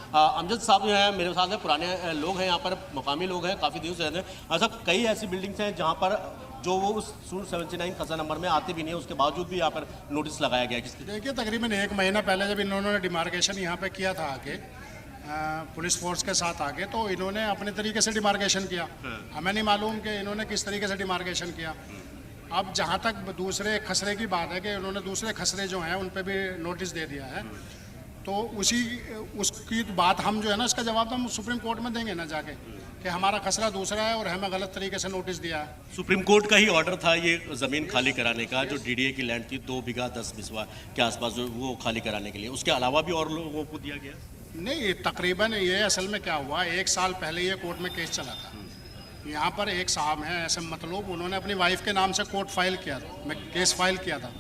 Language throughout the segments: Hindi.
अमजद साहब जो है मेरे साथ पुराने लोग हैं, यहाँ पर मुकामी लोग हैं, काफ़ी दिनों से रहते हैं। ऐसा कई ऐसी बिल्डिंग्स हैं जहाँ पर जो वो उस 79 खसा नंबर में आते भी नहीं है, उसके बावजूद भी यहाँ पर नोटिस लगाया गया है। देखिए, तकरीबन 1 महीना पहले जब इन्होंने डिमार्केशन यहाँ पे किया था आके पुलिस फोर्स के साथ आके, तो इन्होंने अपने तरीके से डिमार्केशन किया। हमें नहीं मालूम कि इन्होंने किस तरीके से डिमार्केशन किया। अब जहाँ तक दूसरे खसरे की बात है कि उन्होंने दूसरे खसरे जो हैं उन पे भी नोटिस दे दिया है, तो उसकी बात हम जो है ना, इसका जवाब तो हम सुप्रीम कोर्ट में देंगे ना जाके कि हमारा खसरा दूसरा है और हमें गलत तरीके से नोटिस दिया है। सुप्रीम कोर्ट का ही ऑर्डर था ये ज़मीन खाली कराने का, जो डीडीए की लैंड थी 2 बीघा 10 बिस्वा के आसपास, जो वो खाली कराने के लिए। उसके अलावा भी और लोगों को दिया गया नहीं। तकरीबन ये असल में क्या हुआ, 1 साल पहले ये कोर्ट में केस चला था। यहाँ पर एक साहब हैं ऐसे मतलब, उन्होंने अपनी वाइफ के नाम से कोर्ट फाइल किया था, केस फाइल किया था।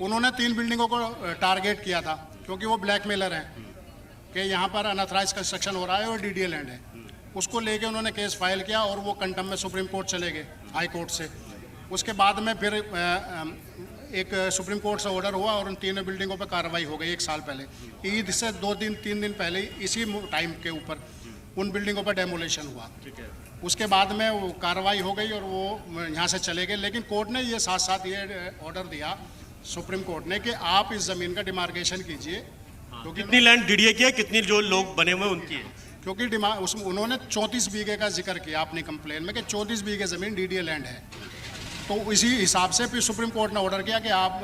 उन्होंने 3 बिल्डिंगों को टारगेट किया था क्योंकि वो ब्लैकमेलर हैं कि यहाँ पर अनऑथराइज कंस्ट्रक्शन हो रहा है और डीडीए लैंड है। उसको लेके उन्होंने केस फाइल किया और वो कंटम्प्ट में सुप्रीम कोर्ट चले गए, हाई कोर्ट से। उसके बाद में फिर एक सुप्रीम कोर्ट से ऑर्डर हुआ और उन 3 बिल्डिंगों पर कार्रवाई हो गई 1 साल पहले। ईद से 2-3 दिन पहले इसी टाइम के ऊपर उन बिल्डिंगों पर डेमोलेशन हुआ। उसके बाद में वो कार्रवाई हो गई और वो यहाँ से चले गए। लेकिन कोर्ट ने ये साथ साथ ये ऑर्डर दिया, सुप्रीम कोर्ट ने, कि आप इस ज़मीन का डिमार्केशन कीजिए। क्योंकि कितनी लैंड डीडीए की है, कितनी जो लोग बने हुए उनकी है। क्योंकि उसमें उन्होंने 34 बीघे का जिक्र किया अपनी कंप्लेन में कि 34 बीघे ज़मीन डीडीए लैंड है। तो इसी हिसाब से फिर सुप्रीम कोर्ट ने ऑर्डर किया कि आप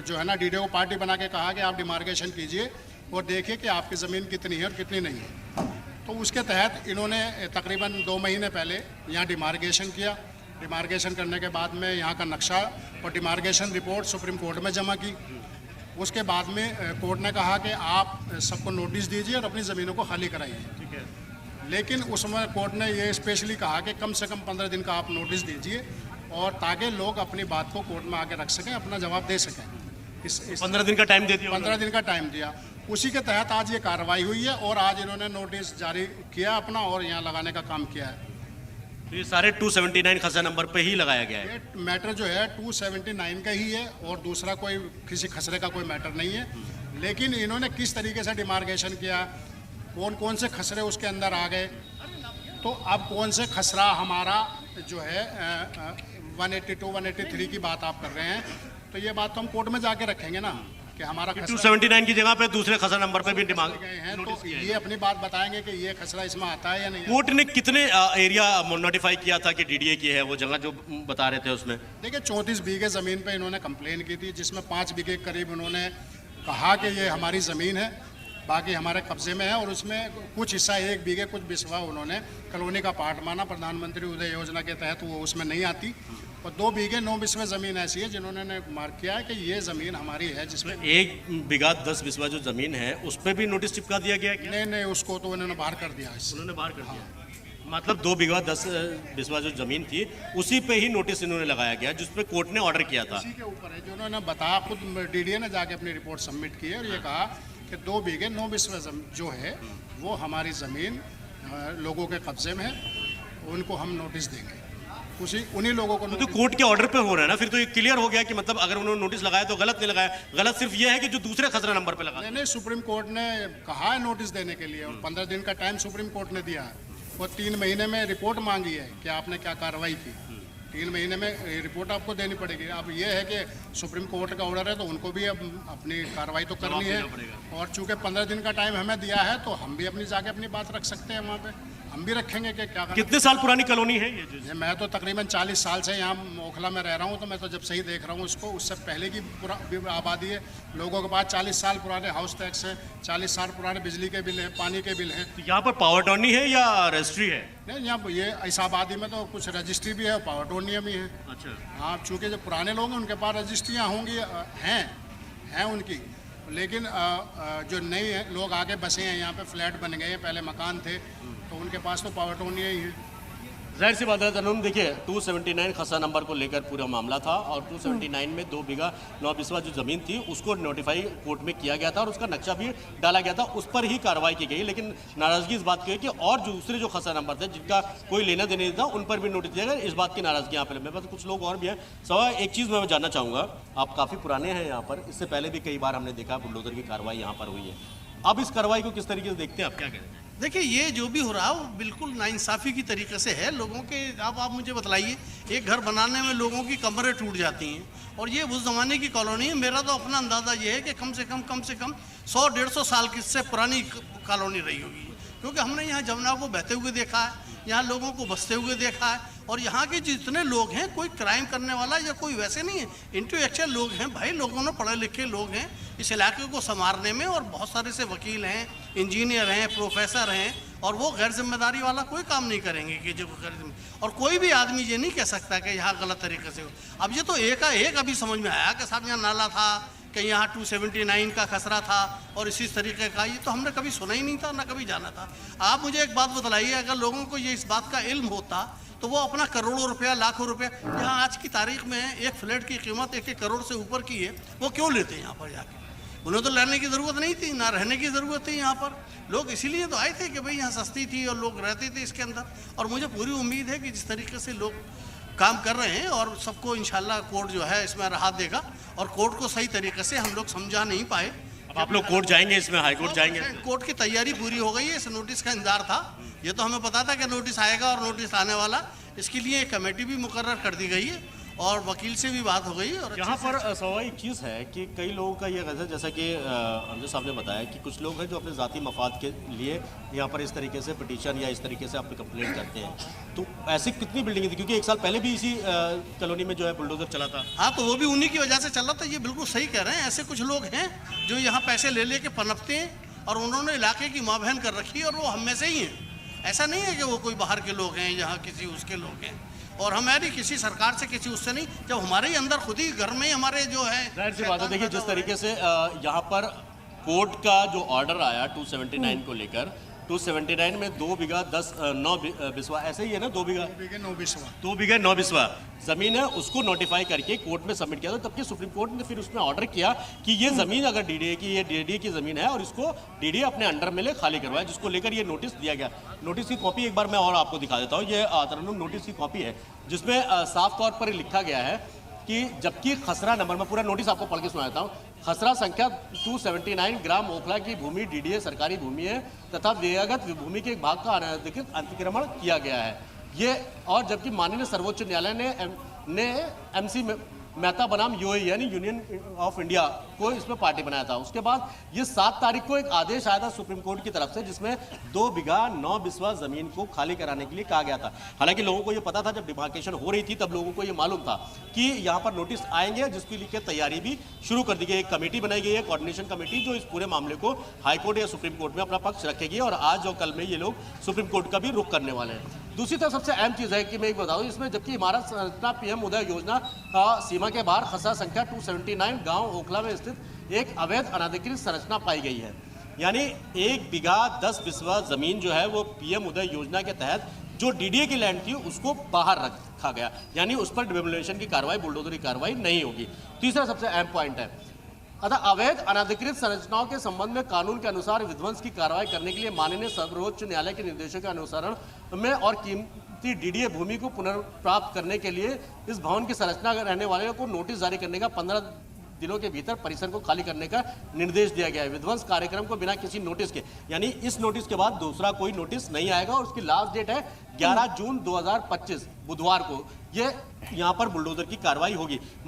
जो है ना, डीडीए को पार्टी बना के कहा कि आप डिमार्केशन कीजिए और देखिए कि आपकी ज़मीन कितनी है और कितनी नहीं है। तो उसके तहत इन्होंने तकरीबन 2 महीने पहले यहाँ डिमार्केशन किया। डिमार्केशन करने के बाद में यहाँ का नक्शा और डिमार्केशन रिपोर्ट सुप्रीम कोर्ट में जमा की। उसके बाद में कोर्ट ने कहा कि आप सबको नोटिस दीजिए और अपनी ज़मीनों को खाली कराइए। ठीक है। लेकिन उसमें कोर्ट ने ये स्पेशली कहा कि कम से कम 15 दिन का आप नोटिस दीजिए, और ताकि लोग अपनी बात को कोर्ट में आके रख सकें, अपना जवाब दे सकें। 15 दिन का टाइम दे दिया। 15 दिन का टाइम दिया। उसी के तहत आज ये कार्रवाई हुई है और आज इन्होंने नोटिस जारी किया अपना और यहाँ लगाने का काम किया है। तो ये सारे 279 खसा नंबर पे ही लगाया गया है। ये मैटर जो है 279 का ही है और दूसरा कोई किसी खसरे का कोई मैटर नहीं है। लेकिन इन्होंने किस तरीके से डिमार्केशन किया, कौन कौन से खसरे उसके अंदर आ गए, तो अब कौन से खसरा हमारा जो है 182, 183 की बात आप कर रहे हैं, तो ये बात तो हम कोर्ट में जाके रखेंगे ना कि हमारा 279 की जगह पे दूसरे खसरा नंबर पे भी डिमांड गए हैं, तो ये अपनी बात बताएंगे कि ये खसरा इसमें आता है या नहीं। कोर्ट ने कितने एरिया नोटिफाई किया था कि डीडीए की है वो जगह जो बता रहे थे उसमें? देखिए, 34 बीघे ज़मीन पे इन्होंने कंप्लेन की थी, जिसमें 5 बीघे करीब उन्होंने कहा कि ये हमारी ज़मीन है, बाकी हमारे कब्जे में है। और उसमें कुछ हिस्सा 1 बीघे कुछ बिस्वा उन्होंने कॉलोनी का पार्ट माना। प्रधानमंत्री उदय योजना के तहत वो उसमें नहीं आती। और 2 बीघे 9 बिस्वे ज़मीन ऐसी है जिन्होंने मार्क किया है कि ये ज़मीन हमारी है, जिसमें 1 बीघा 10 बिस्वा जो ज़मीन है उस पर भी नोटिस चिपका दिया गया है। नहीं, उसको तो उन्होंने बाहर कर दिया। उन्होंने बाहर कर दिया। मतलब 2 बीघा 10 बिस्वा जो ज़मीन थी उसी पे ही नोटिस इन्होंने लगाया गया, जिस पे कोर्ट ने ऑर्डर किया था। इसी के ऊपर है जो उन्होंने बताया, खुद डीडीए ने जाके अपनी रिपोर्ट सबमिट की है और ये कहा कि 2 बीघे 9 बिस्वे जो है वो हमारी ज़मीन लोगों के कब्जे में है, उनको हम नोटिस देंगे। उन्हीं लोगों को तो कोर्ट के ऑर्डर पे हो रहा है ना, फिर तो ये क्लियर हो गया कि मतलब अगर उन्होंने नोटिस लगाया तो गलत नहीं लगाया। गलत सिर्फ ये है कि जो दूसरे खसरा नंबर पे लगा। नहीं, सुप्रीम कोर्ट ने कहा है नोटिस देने के लिए और 15 दिन का टाइम सुप्रीम कोर्ट ने दिया है और 3 महीने में रिपोर्ट मांगी है कि आपने क्या कार्रवाई की। 3 महीने में रिपोर्ट आपको देनी पड़ेगी। अब ये है कि सुप्रीम कोर्ट का ऑर्डर है तो उनको भी अब अपनी कार्रवाई तो करनी है, और चूंकि 15 दिन का टाइम हमें दिया है तो हम भी अपनी जाके अपनी बात रख सकते हैं वहाँ पे। हम भी रखेंगे कि क्या करना। कितने साल पुरानी कॉलोनी है ये? मैं तो तकरीबन 40 साल से यहाँ ओखला में रह रहा हूँ, तो मैं तो जब सही देख रहा हूँ इसको, उससे पहले की आबादी है। लोगों के पास 40 साल पुराने हाउस टैक्स है, 40 साल पुराने बिजली के बिल हैं, पानी के बिल हैं। तो यहाँ पर पावर टर्नी है या रजिस्ट्री है? नहीं, यहाँ ये इस आबादी में तो कुछ रजिस्ट्री भी है, पावर टर्नियाँ भी हैं। अच्छा। हाँ, चूँकि जो पुराने लोग हैं उनके पास रजिस्ट्रियाँ होंगी, हैं उनकी। लेकिन जो नए लोग आगे बसे हैं, यहाँ पे फ्लैट बन गए हैं, पहले मकान थे, तो उनके पास तो पावर टोनिया ही है। जाहिर सी बात है तनुम, देखिए 279 खसा नंबर को लेकर पूरा मामला था और 279 में 2 बीघा 9 बिस्वा जो ज़मीन थी उसको नोटिफाई कोर्ट में किया गया था और उसका नक्शा भी डाला गया था, उस पर ही कार्रवाई की गई। लेकिन नाराज़गी इस बात की है कि और जो दूसरे जो खसा नंबर थे जिनका कोई लेना देना नहीं था उन पर भी नोटिस दिया गया। इस बात की नाराज़गी यहाँ पर मेरे पास कुछ लोग और भी हैं। सवा एक चीज़ मैं जानना चाहूँगा, आप काफ़ी पुराने हैं यहाँ पर, इससे पहले भी कई बार हमने देखा बुलडोजर की कार्रवाई यहाँ पर हुई है। अब इस कार्रवाई को किस तरीके से देखते हैं, आप क्या कहें? देखिए, ये जो भी हो रहा है वो बिल्कुल नाइंसाफ़ी की तरीके से है लोगों के। अब आप मुझे बताइए, एक घर बनाने में लोगों की कमरें टूट जाती हैं और ये उस ज़माने की कॉलोनी है। मेरा तो अपना अंदाज़ा ये है कि कम से कम 100-150 साल की से पुरानी कॉलोनी रही होगी, क्योंकि हमने यहाँ जमुना को बहते हुए देखा है, यहाँ लोगों को बसते हुए देखा है। और यहाँ के जितने लोग हैं, कोई क्राइम करने वाला या कोई वैसे नहीं है, इंटेलेक्चुअल लोग हैं भाई, लोगों ने पढ़े लिखे लोग हैं इस इलाके को संवारने में। और बहुत सारे से वकील हैं, इंजीनियर हैं, प्रोफेसर हैं, और वो गैर जिम्मेदारी वाला कोई काम नहीं करेंगे कि जो और कोई भी आदमी ये नहीं कह सकता कि यहाँ गलत तरीके से हो। अब ये तो एक अभी समझ में आया कि साहब यहाँ नाला था, कि यहाँ 279 का खसरा था और इसी तरीके का, ये तो हमने कभी सुना ही नहीं था, ना कभी जाना था। आप मुझे एक बात बतलाइए, अगर लोगों को ये इस बात का इल्म होता तो वो अपना करोड़ों रुपया, लाखों रुपया, यहाँ आज की तारीख में एक फ्लैट की कीमत 1 करोड़ से ऊपर की है, वो क्यों लेते हैं यहाँ पर जाके? उन्हें तो लेने की ज़रूरत नहीं थी, ना रहने की ज़रूरत थी यहाँ पर। लोग इसीलिए तो आए थे कि भाई यहाँ सस्ती थी और लोग रहते थे इसके अंदर। और मुझे पूरी उम्मीद है कि जिस तरीके से लोग काम कर रहे हैं, और सबको इंशाल्लाह कोर्ट जो है इसमें राहत देगा, और कोर्ट को सही तरीके से हम लोग समझा नहीं पाए। अब आप लोग कोर्ट जाएंगे, इसमें हाई कोर्ट जाएंगे? कोर्ट की तैयारी पूरी हो गई है, इस नोटिस का इंतजार था। ये तो हमें पता था कि नोटिस आएगा और नोटिस आने वाला, इसके लिए एक कमेटी भी मुकर्रर कर दी गई है और वकील से भी बात हो गई। और यहाँ पर स्वाभाविक चीज़ है कि कई लोगों का ये गज़ है, जैसा कि अमजद साहब ने बताया कि कुछ लोग हैं जो अपने ज़ाती मफाद के लिए यहाँ पर इस तरीके से पिटीशन या इस तरीके से अपनी कंप्लेंट करते हैं। तो ऐसी कितनी बिल्डिंगें थी? क्योंकि 1 साल पहले भी इसी कॉलोनी में जो है बुलडोजर चला था। हाँ, तो वो भी उन्हीं की वजह से चल रहा था। ये बिल्कुल सही कह रहे हैं। ऐसे कुछ लोग हैं जो यहाँ पैसे ले लेके पनपते हैं और उन्होंने इलाके की माँ-बहन कर रखी है, और वो हम में से ही हैं। ऐसा नहीं है कि वो कोई बाहर के लोग हैं, यहाँ किसी उसके लोग हैं। और हमारी किसी सरकार से, किसी उससे नहीं, जब हमारे ही अंदर खुद ही घर में ही हमारे जो है। जाहिर सी बात है, देखिए जिस तरीके से यहाँ पर कोर्ट का जो ऑर्डर आया 279 को लेकर, 279 में 2 बीघा 9 बिस्वा, ऐसे ही है ना, 2 बीघा 9 बिस्वा जमीन है, उसको नोटिफाई करके कोर्ट में सबमिट किया था। तब कि सुप्रीम कोर्ट ने फिर उसमें ऑर्डर किया कि ये जमीन अगर डीडीए की, ये डीडीए की जमीन है और इसको डीडीए अपने अंडर में ले खाली करवाए, जिसको लेकर ये नोटिस दिया गया। नोटिस की कॉपी एक बार मैं और आपको दिखा देता हूँ। ये तरन्नुम नोटिस की कॉपी है, जिसमें साफ तौर पर लिखा गया है कि जबकि खसरा नंबर, मैं पूरा नोटिस आपको पढ़ के सुनाता हूँ। खसरा संख्या 279 ग्राम ओखला की भूमि डीडीए सरकारी भूमि है तथा व्यक्तिगत भूमि के एक भाग का अनधिकृत अतिक्रमण किया गया है। ये और जबकि माननीय सर्वोच्च न्यायालय ने MC मेहता बनाम यूए यानी यूनियन ऑफ इंडिया को इसमें पार्टी बनाया था। उसके बाद ये 7 तारीख को एक आदेश आया था सुप्रीम कोर्ट की तरफ से, जिसमें 2 बीघा 9 बिस्वा जमीन को खाली कराने के लिए कहा गया था। हालांकि लोगों को ये पता था, जब डिमार्केशन हो रही थी तब लोगों को ये मालूम था कि यहाँ पर नोटिस आएंगे, जिसके लिए तैयारी भी शुरू कर दी गई। एक कमेटी बनाई गई है, कोऑर्डिनेशन कमेटी, जो इस पूरे मामले को हाईकोर्ट या सुप्रीम कोर्ट में अपना पक्ष रखेगी और आज और कल में ये लोग सुप्रीम कोर्ट का भी रुख करने वाले हैं। दूसरी तरफ सबसे अहम चीज़ है कि मैं एक बताऊँ, इसमें जबकि इमारत संरचना PM उदय योजना सीमा के बाहर खसरा संख्या 279 गांव ओखला में स्थित एक अवैध अनाधिकृत संरचना पाई गई है। यानी 1 बीघा 10 बिस्वा जमीन जो है वो PM उदय योजना के तहत जो डीडीए की लैंड थी उसको बाहर रखा गया, यानी उस पर डिमोलिशन की कार्रवाई, बुलडोजर की कार्रवाई नहीं होगी। तीसरा सबसे अहम पॉइंट है, अतः अवैध अनाधिकृत संरचनाओं के संबंध में कानून के अनुसार विध्वंस की कार्रवाई करने के लिए माननीय सर्वोच्च न्यायालय के निर्देशों के अनुसरण में और कीमती डीडीए भूमि को पुनर्प्राप्त करने के लिए इस भवन की संरचना रहने वाले को नोटिस जारी करने का 15 दिनों के भीतर परिसर को खाली करने का निर्देश दिया गया है। विध्वंस कार्यक्रम को बिना किसी नोटिस के, यानी इस नोटिस के बाद दूसरा कोई नोटिस नहीं आएगा और उसकी लास्ट डेट है 11 जून 2025 बुधवार को ये यहाँ पर बुलडोजर की कार्रवाई होगी।